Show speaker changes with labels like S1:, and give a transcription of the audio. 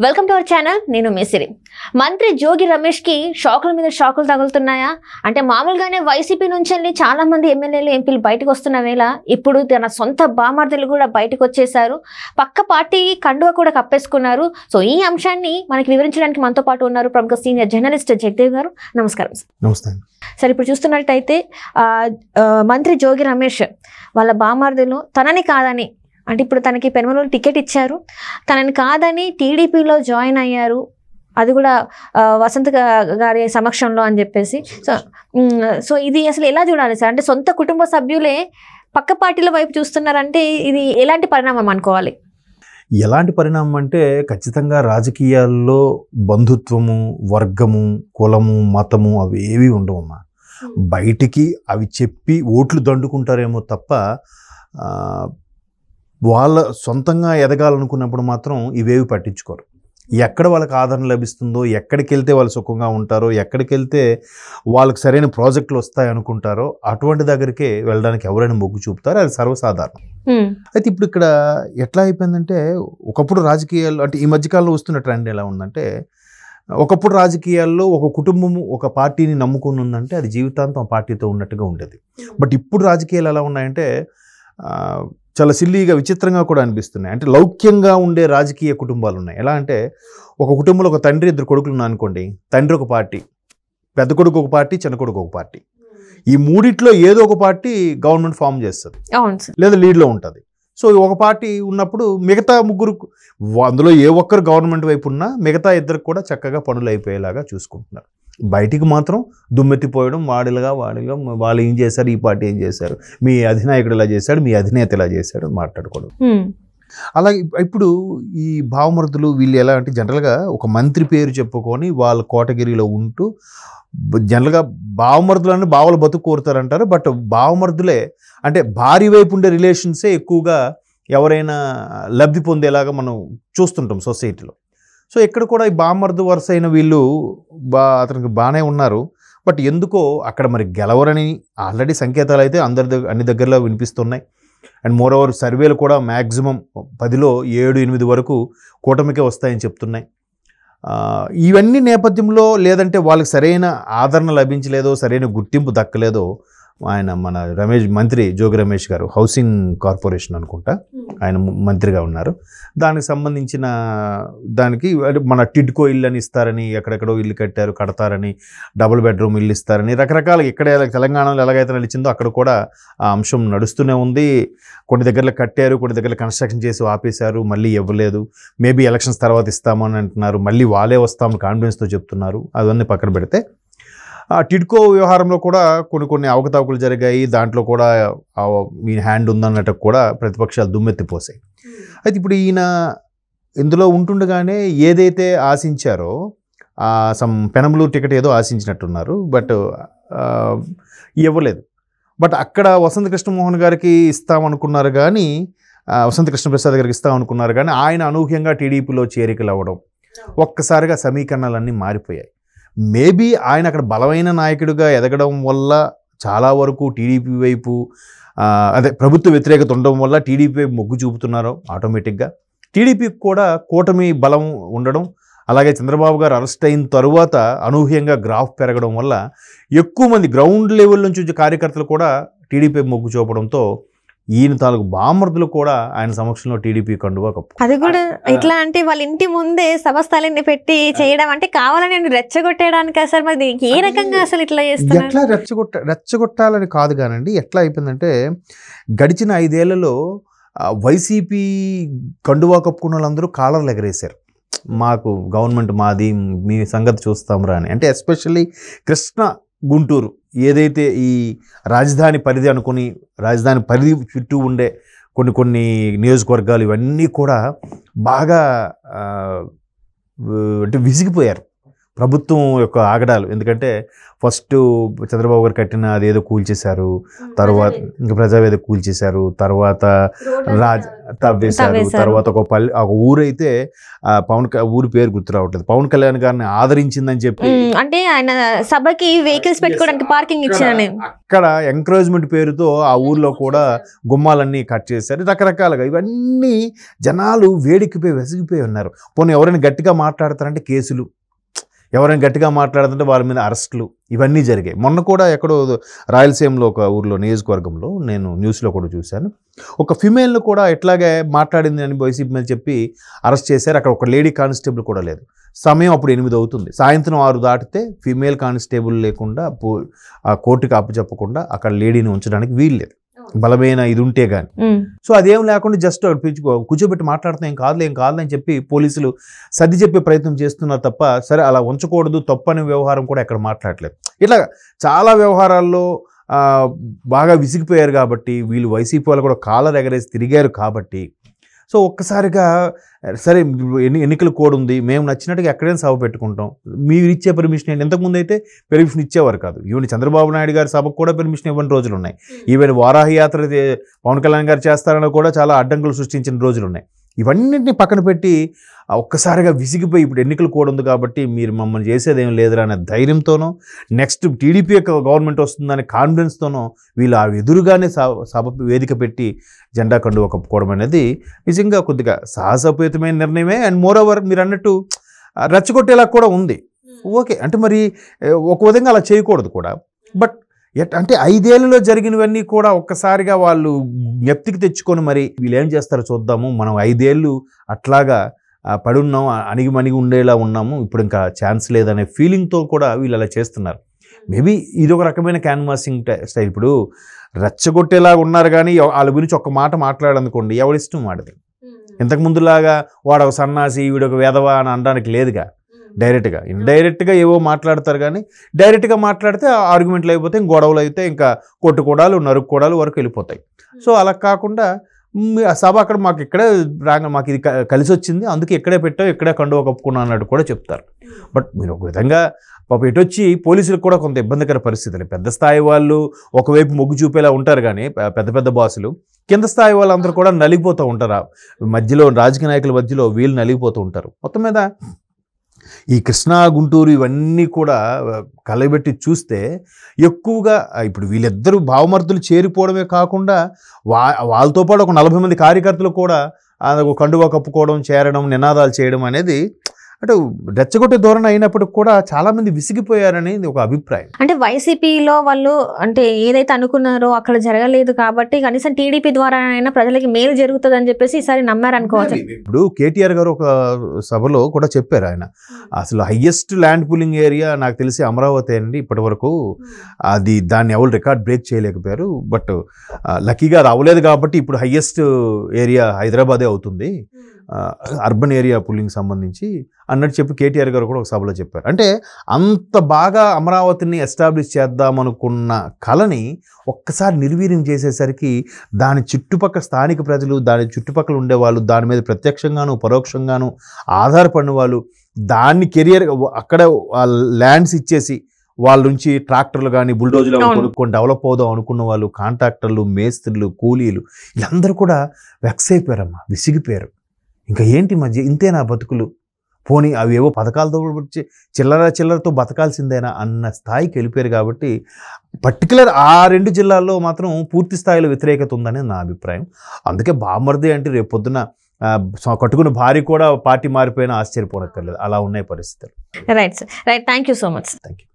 S1: Welcome to our channel. నేను మిసిరి. మంత్రి జోగి రమేష్ కి షాకుల మీద షాకులు తగులుతున్నాయా అంటే మామూలుగానే వైసీపీ నుంచి చాలా మంది ఎమ్మెల్యేలు ఎంపీలు బయటకు వస్తున్న వేళ ఇప్పుడు తన సొంత బామర్దులు కూడా బయటకు వచ్చేసారు. పక్క పార్టీ కండువ కూడా కప్పేసుకున్నారు. సో ఈ అంశాన్ని మనకి వివరించడానికి మనతో పాటు ఉన్నారు ప్రముఖ సీనియర్ జర్నలిస్ట్ జగదేవ్ గారు. నమస్కారం సార్.
S2: నమస్తే
S1: సార్. ఇప్పుడు చూస్తున్నట్టయితే మంత్రి జోగి రమేష్ వాళ్ళ బామర్దులు తనని కాదని అంటే ఇప్పుడు తనకి పెనుమలూరు టికెట్ ఇచ్చారు, తనని కాదని టీడీపీలో జాయిన్ అయ్యారు, అది కూడా వసంత్ గారి సమక్షంలో అని చెప్పేసి. సో ఇది అసలు ఎలా చూడాలి సార్? అంటే సొంత కుటుంబ సభ్యులే పక్క పార్టీల వైపు చూస్తున్నారంటే ఇది ఎలాంటి పరిణామం అనుకోవాలి?
S2: ఎలాంటి పరిణామం అంటే ఖచ్చితంగా రాజకీయాల్లో బంధుత్వము, వర్గము, కులము, మతము అవి ఏవి ఉండవమ్మా. బయటికి అవి చెప్పి ఓట్లు దండుకుంటారేమో తప్ప వాళ్ళ సొంతంగా ఎదగాలనుకున్నప్పుడు మాత్రం ఇవేవి పట్టించుకోరు. ఎక్కడ వాళ్ళకి ఆదరణ లభిస్తుందో, ఎక్కడికి వెళ్తే వాళ్ళు సుఖంగా ఉంటారో, ఎక్కడికి వెళ్తే వాళ్ళకి సరైన ప్రాజెక్టులు వస్తాయి అనుకుంటారో అటువంటి దగ్గరికే వెళ్ళడానికి ఎవరైనా మొగ్గు చూపుతారో అది సర్వసాధారణం. అయితే ఇప్పుడు ఇక్కడ ఎట్లా అయిపోయిందంటే, ఒకప్పుడు రాజకీయాలు అంటే ఈ మధ్యకాలంలో వస్తున్న ట్రెండ్ ఎలా ఉందంటే, ఒకప్పుడు రాజకీయాల్లో ఒక కుటుంబము ఒక పార్టీని నమ్ముకుని ఉందంటే అది జీవితాంతం ఆ పార్టీతో ఉన్నట్టుగా ఉండేది. బట్ ఇప్పుడు రాజకీయాలు ఎలా ఉన్నాయంటే చాలా సిల్లీగా, విచిత్రంగా కూడా అనిపిస్తున్నాయి. అంటే లౌక్యంగా ఉండే రాజకీయ కుటుంబాలు ఉన్నాయి. ఎలా అంటే ఒక కుటుంబంలో ఒక తండ్రి, ఇద్దరు కొడుకులు ఉన్నా అనుకోండి. తండ్రి ఒక పార్టీ, పెద్ద కొడుకు ఒక పార్టీ, చిన్న కొడుకు ఒక పార్టీ. ఈ మూడిట్లో ఏదో ఒక పార్టీ గవర్నమెంట్ ఫామ్ చేస్తుంది లేదా లీడ్లో ఉంటుంది. సో ఒక పార్టీ ఉన్నప్పుడు మిగతా ముగ్గురు, అందులో ఏ ఒక్కరు గవర్నమెంట్ వైపు ఉన్నా మిగతా ఇద్దరికి కూడా చక్కగా పనులు అయిపోయేలాగా చూసుకుంటున్నారు. బయటికి మాత్రం దుమ్మెత్తిపోయడం, వాడిలుగా వాళ్ళు ఏం చేశారు, ఈ పార్టీ ఏం చేశారు, మీ అధినాయకుడు ఇలా చేశాడు, మీ అధినేత ఇలా చేశాడు మాట్లాడుకోవడం. అలాగే ఇప్పుడు ఈ భావమరుదులు వీళ్ళు ఎలా అంటే జనరల్గా ఒక మంత్రి పేరు చెప్పుకొని వాళ్ళ కోటగిరిలో ఉంటూ జనరల్గా భావమరుదులని బావలు బతుకు కోరుతారంటారు. బట్ భావమరుదులే అంటే భార్య వైపు ఉండే రిలేషన్సే ఎక్కువగా ఎవరైనా లబ్ధి పొందేలాగా మనం చూస్తుంటాం సొసైటీలో. సో ఇక్కడ కూడా ఈ బామర్దు వరుస అయిన వీళ్ళు అతనికి బాగానే ఉన్నారు. బట్ ఎందుకో అక్కడ మరి గెలవరని ఆల్రెడీ సంకేతాలు అయితే అన్ని దగ్గరలో వినిపిస్తున్నాయి. అండ్ మోరోవర్ సర్వేలు కూడా మ్యాక్సిమం 10లో 7-8 వరకు కూటమికే వస్తాయని చెప్తున్నాయి. ఇవన్నీ నేపథ్యంలో లేదంటే వాళ్ళకి సరైన ఆదరణ లభించలేదో, సరైన గుర్తింపు దక్కలేదో, ఆయన మన మంత్రి జోగి రమేష్ గారు హౌసింగ్ కార్పొరేషన్ అనుకుంటా ఆయన మంత్రిగా ఉన్నారు. దానికి సంబంధించిన దానికి మన టిడ్కో ఇల్లు అని ఇస్తారని, ఎక్కడెక్కడో ఇల్లు కడతారని, డబుల్ బెడ్రూమ్ ఇల్లు ఇస్తారని రకరకాల ఇక్కడ తెలంగాణలో ఎలాగైతే నడిచిందో అక్కడ కూడా ఆ అంశం నడుస్తూనే ఉంది. కొన్ని దగ్గరలో కట్టారు, కొన్ని దగ్గర కన్స్ట్రక్షన్ చేసి ఆపేశారు, మళ్ళీ ఇవ్వలేదు. మేబీ ఎలక్షన్స్ తర్వాత ఇస్తామని అంటున్నారు, మళ్ళీ వాళ్ళే వస్తామని కాన్ఫిడెన్స్తో చెప్తున్నారు. అవన్నీ పక్కన పెడితే ఆ టిడ్కో వ్యవహారంలో కూడా కొన్ని అవకతవకలు జరిగాయి. దాంట్లో కూడా మీ హ్యాండ్ ఉందన్నట్టు కూడా ప్రతిపక్షాలు దుమ్మెత్తిపోసాయి. అయితే ఇప్పుడు ఈయన ఇందులో ఉంటుండగానే ఏదైతే ఆశించారో పెనమలూరు టికెట్ ఏదో ఆశించినట్టున్నారు, బట్ ఇవ్వలేదు. బట్ అక్కడ వసంత కృష్ణమోహన్ గారికి ఇస్తామనుకున్నారు కానీ, వసంత కృష్ణప్రసాద్ గారికి ఇస్తామనుకున్నారు కానీ ఆయన అనూహ్యంగా టీడీపీలో చేరికలు అవ్వడం, ఒక్కసారిగా సమీకరణాలన్నీ మారిపోయాయి. మేబీ ఆయన అక్కడ బలమైన నాయకుడిగా ఎదగడం వల్ల చాలా వరకు టీడీపీ వైపు అదే ప్రభుత్వ వ్యతిరేకత ఉండడం వల్ల టీడీపీ వైపు మొగ్గు చూపుతున్నారు. ఆటోమేటిక్గా టీడీపీకి కూడా కూటమి బలం ఉండడం, అలాగే చంద్రబాబు గారు అరెస్ట్ అయిన తరువాత అనూహ్యంగా గ్రాఫ్ పెరగడం వల్ల ఎక్కువ మంది గ్రౌండ్ లెవెల్ నుంచి వచ్చే కార్యకర్తలు కూడా టీడీపీ మొగ్గు చూపడంతో ఈయన తాలూకు బామర్దులు కూడా ఆయన సమక్షంలో టీడీపీ కండువా కప్పు.
S1: అది కూడా ఎట్లా అంటే వాళ్ళ ఇంటి ముందే సభస్థలాన్ని పెట్టి చేయడం అంటే కావాలని రెచ్చగొట్టడానికి అసలు మరి ఏ రకంగా అసలు ఇట్లా చేస్తారు?
S2: ఎట్లా రెచ్చగొట్టాలని కాదు కానండి, ఎట్లా అయిపోయిందంటే గడిచిన 5 ఏళ్లలో వైసీపీ కండువా కప్పుకున్న వాళ్ళందరూ కాలర్లు ఎగరేశారు. మాకు గవర్నమెంట్ మాది, మీ సంగతి చూస్తాంరా అని. అంటే ఎస్పెషల్లీ కృష్ణ గుంటూరు ఏదైతే ఈ రాజధాని పరిధి అనుకుని రాజధాని పరిధి చుట్టూ ఉండే కొన్ని నియోజకవర్గాలు ఇవన్నీ కూడా బాగా అంటే విసిగిపోయారు. ప్రభుత్వం యొక్క ఆగడాలు. ఎందుకంటే ఫస్ట్ చంద్రబాబు గారు కట్టిన అదేదో కూల్చేశారు, తర్వాత ఇంకా ప్రజావేద కూల్చేశారు, తర్వాత తవ్వేశారు, తర్వాత ఒక ఊరైతే ఊరి పేరు గుర్తు రావట్లేదు, పవన్ కళ్యాణ్ గారిని ఆదరించిందని చెప్పి,
S1: అంటే ఆయన సభకి వెహికల్స్ పెట్టుకోవడానికి పార్కింగ్ ఇచ్చారని
S2: అక్కడ ఎంకరేజ్మెంట్ పేరుతో ఆ ఊర్లో కూడా గుమ్మాలన్నీ కట్ చేశారు. రకరకాలుగా ఇవన్నీ జనాలు వేడికిపోయి వెసిగిపోయి ఉన్నారు. పోనీ ఎవరైనా గట్టిగా మాట్లాడతారంటే కేసులు, ఎవరైనా గట్టిగా మాట్లాడుతుంటే వాళ్ళ మీద అరెస్టులు, ఇవన్నీ జరిగాయి. మొన్న కూడా ఎక్కడో రాయలసీమలో ఒక ఊర్లో నియోజకవర్గంలో నేను న్యూస్లో కూడా చూశాను, ఒక ఫిమేల్ను కూడా ఎట్లాగే మాట్లాడింది అని వైసీపీ మీద చెప్పి అరెస్ట్ చేశారు. అక్కడ ఒక లేడీ కానిస్టేబుల్ కూడా లేదు. సమయం అప్పుడు 8 అవుతుంది, సాయంత్రం 6 దాటితే ఫిమేల్ కానిస్టేబుల్ లేకుండా ఆ కోర్టుకి అప్పచెప్పకుండా అక్కడ లేడీని ఉంచడానికి వీల్లేదు, బలమైన ఇది ఉంటే కానీ. సో అదేం లేకుండా జస్ట్ కూర్చోబెట్టి మాట్లాడుతాం, ఏం కాదులే అని చెప్పి పోలీసులు సర్ది చెప్పే ప్రయత్నం చేస్తున్నారు తప్ప, సరే అలా ఉంచకూడదు తప్పని వ్యవహారం కూడా ఎక్కడ మాట్లాడలేదు. ఇట్లా చాలా వ్యవహారాల్లో బాగా విసిగిపోయారు కాబట్టి, వీళ్ళు వైసీపీ వాళ్ళు కూడా కాలర్ ఎగరేసి తిరిగారు కాబట్టి, సో ఒక్కసారిగా సరే ఎన్నికల కోడ్ ఉంది, మేము నచ్చినట్టుగా ఎక్కడైనా సభ పెట్టుకుంటాం, మీరు ఇచ్చే పర్మిషన్ ఏంటి? ఇంతకుముందు అయితే పర్మిషన్ ఇచ్చేవారు కాదు. ఈవెన్ చంద్రబాబు నాయుడు గారి సభకు కూడా పర్మిషన్ ఇవ్వని రోజులు ఉన్నాయి. ఈవెన్ వారాహి యాత్ర పవన్ కళ్యాణ్ గారు చేస్తారని కూడా చాలా అడ్డంకులు సృష్టించిన రోజులు ఉన్నాయి. ఇవన్నింటినీ పక్కన పెట్టి ఒక్కసారిగా విసిగిపోయి ఇప్పుడు ఎన్నికలు కోడ్ ఉంది కాబట్టి మీరు మమ్మల్ని చేసేదేం లేదురా అనే ధైర్యంతోనో, నెక్స్ట్ టీడీపీ యొక్క గవర్నమెంట్ వస్తుందనే కాన్ఫిడెన్స్తోనో వీళ్ళు ఆ ఎదురుగానే సభ వేదిక పెట్టి జెండా కండువ కప్పుకోవడం అనేది నిజంగా కొద్దిగా సాహసోపేతమైన నిర్ణయమే. అండ్ మోర్ ఓవర్ మీరు అన్నట్టు రెచ్చగొట్టేలా కూడా ఉంది. ఓకే, అంటే మరి ఒక విధంగా అలా చేయకూడదు కూడా. బట్ అంటే 5 ఏళ్లలో జరిగినవన్నీ కూడా ఒక్కసారిగా వాళ్ళు జ్ఞప్తికి తెచ్చుకొని మరి వీళ్ళు ఏం చేస్తారో చూద్దాము, మనం 5 ఏళ్ళు అట్లాగా పడున్నాం, అణిగి ఉండేలా ఉన్నాము, ఇప్పుడు ఇంకా ఛాన్స్ లేదనే ఫీలింగ్తో కూడా వీళ్ళు అలా చేస్తున్నారు. మేబీ ఇది ఒక రకమైన క్యాన్వాసింగ్ స్టైల్. ఇప్పుడు రెచ్చగొట్టేలాగా ఉన్నారు కానీ వాళ్ళ గురించి ఒక్క మాట మాట్లాడనుకోండి, ఎవరిష్టం వాడిది. ఇంతకుముందులాగా వాడు ఒక సన్నాసి, వీడొక వేదవా అని అనడానికి లేదుగా. డైరెక్ట్గా ఇండైరెక్ట్గా ఏవో మాట్లాడతారు కానీ డైరెక్ట్గా మాట్లాడితే ఆర్గ్యుమెంట్లు అయిపోతాయి, గొడవలు అయితే ఇంకా కొట్టుకోవడాలు నరుక్కోవడాలు వరకు వెళ్ళిపోతాయి. సో అలా కాకుండా ఆ సభ అక్కడ మాకు ఇక్కడే మాకు ఇది కలిసి వచ్చింది, అందుకే ఇక్కడే పెట్టావు, ఇక్కడే కండువ కప్పుకున్నా అన్నట్టు కూడా చెప్తారు. బట్ మీరు ఒక విధంగా పాప ఇటొచ్చి పోలీసులకు కూడా కొంత ఇబ్బందికర పరిస్థితులు. పెద్ద స్థాయి వాళ్ళు ఒకవైపు మొగ్గు చూపేలా ఉంటారు కానీ పెద్ద బాసులు, కింద స్థాయి వాళ్ళందరూ కూడా నలిగిపోతూ ఉంటారు. మధ్యలో రాజకీయ నాయకుల మధ్యలో వీళ్ళు నలిగిపోతూ ఉంటారు. మొత్తం మీద ఈ కృష్ణా గుంటూరు ఇవన్నీ కూడా కలబెట్టి చూస్తే ఎక్కువగా ఇప్పుడు వీళ్ళిద్దరూ భావమర్దులు చేరిపోవడమే కాకుండా వాళ్ళతో పాటు ఒక 40 మంది కార్యకర్తలు కూడా కండువా కప్పుకోవడం, చేరడం, నినాదాలు చేయడం అనేది అంటే రెచ్చగొట్టే ధోరణి అయినప్పటికి కూడా చాలా మంది విసిగిపోయారని ఒక అభిప్రాయం.
S1: అంటే వైసీపీలో వాళ్ళు అంటే ఏదైతే అనుకున్నారో అక్కడ జరగలేదు కాబట్టి కనీసం టీడీపీ ద్వారా అయినా ప్రజలకి మేలు జరుగుతుంది అని చెప్పేసి ఈసారి నమ్మారనుకోవచ్చు.
S2: ఇప్పుడు కేటీఆర్ గారు ఒక సభలో కూడా చెప్పారు, ఆయన అసలు హైయెస్ట్ ల్యాండ్ పూలింగ్ ఏరియా నాకు తెలిసి అమరావతి అండి, ఇప్పటి వరకు దాన్ని ఎవరు రికార్డ్ బ్రేక్ చేయలేకపోయారు. బట్ లక్కీగా రావలేదు కాబట్టి ఇప్పుడు హైయెస్ట్ ఏరియా హైదరాబాదే అవుతుంది అర్బన్ ఏరియా పుల్లింగ్ సంబంధించి అన్నట్టు చెప్పి కేటీఆర్ గారు కూడా ఒక సభలో చెప్పారు. అంటే అంత బాగా అమరావతిని ఎస్టాబ్లిష్ చేద్దామనుకున్న కళని ఒక్కసారి నిర్వీర్యం చేసేసరికి దాని చుట్టుపక్కల స్థానిక ప్రజలు, దాని చుట్టుపక్కల ఉండేవాళ్ళు, దాని మీద ప్రత్యక్షంగాను పరోక్షంగాను ఆధారపడిన వాళ్ళు, దాన్ని కెరియర్ అక్కడ ల్యాండ్స్ ఇచ్చేసి వాళ్ళ నుంచి ట్రాక్టర్లు కానీ బుల్డోజర్లు కొనుక్కొని డెవలప్ అవుదాం అనుకున్న వాళ్ళు, కాంట్రాక్టర్లు, మేస్త్రులు, కూలీలు, వీళ్ళందరూ కూడా వెక్స్ అయిపోయారమ్మా, విసిగిపోయారు. ఇంకా ఏంటి మధ్య ఇంతేనా బతుకులు, పోనీ అవి ఏవో పథకాలతో వచ్చి చిల్లరతో బతకాల్సిందేనా అన్న స్థాయికి వెళ్ళిపోయారు. కాబట్టి పర్టికులర్ ఆ 2 జిల్లాల్లో మాత్రం పూర్తి స్థాయిలో వ్యతిరేకత ఉందని నా అభిప్రాయం. అందుకే బామర్ది అంటే రేపు పొద్దున కట్టుకున్న భార్య కూడా పార్టీ మారిపోయినా ఆశ్చర్యపోనక్కర్లేదు, అలా ఉన్నాయి పరిస్థితులు.
S1: Right sir, right, thank you so much.
S2: Thank you.